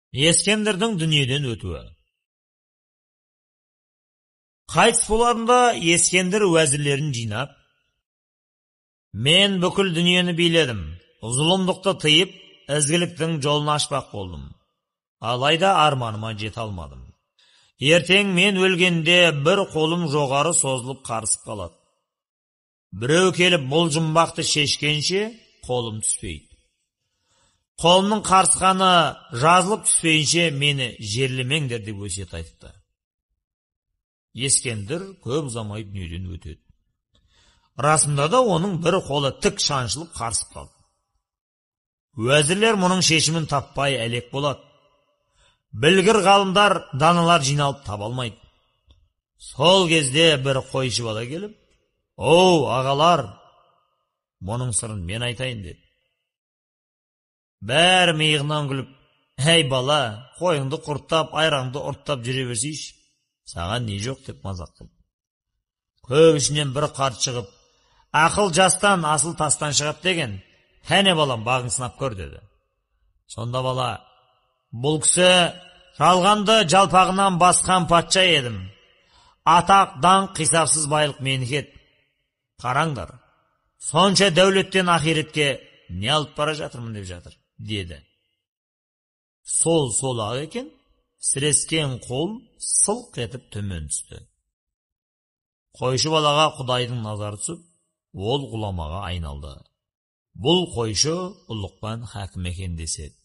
Ескендірдің дүниеден өтуі. Қайтыс боларында Ескендір уәзірлерін жинап, мен бүкіл дүниені биледім, зұлымдықты тыйып, ізгіліктің жолын ашпақ болдым. Алайда арманыма жете алмадым. Ертең мен өлгенде бір қолым жоғары созылып қарысып қалады. Біреу келіп бұл жұмбақты шешкенше қолым түспейді. Қолымның қарысқаны жазылып түспейінше мені жерлемеңдер деп өсиет айтыпты. Ескендір көп ұзамай дүниеден өтеді. Расында да оның бір қолы тік шаншылып қарысып қалды. Уәзірлер мұның шешімін таппай әлек болады. Білгір ғалымдар даналар жиналып таба алмайды. Сол кезде бір қойшы бала келіп, «Оу, ағалар, мұның сырын мен айтайын» деді. Бәрі миығынан күліп, «Әй бала, қойыңды құрттап, айраңды ұрттап жүре берсейші, саған не жоқ» деп мазақ қылды. Көк ішінен бір қарт шығып, «Ақыл жастан, асыл тастан шығып деген, әне балам бағың сынап көр» деді. Сонда бала, «Бұл кісі жалғанды жалпағынан басқан патша едім. Атақ, даңқ, қисапсыз байлық менікі еді. Қараңдар, сонша дәулеттен ақиретке не алып бара жатырмын» деп жатыр, деді. Сол-ақ екен, сірескен қол сылқ етіп төмен түсті. Қойшы балаға Құдайдың назары түсіп, ол ғұламаға айналды. Бұл қойшы ұлықпан хакім екен деседі.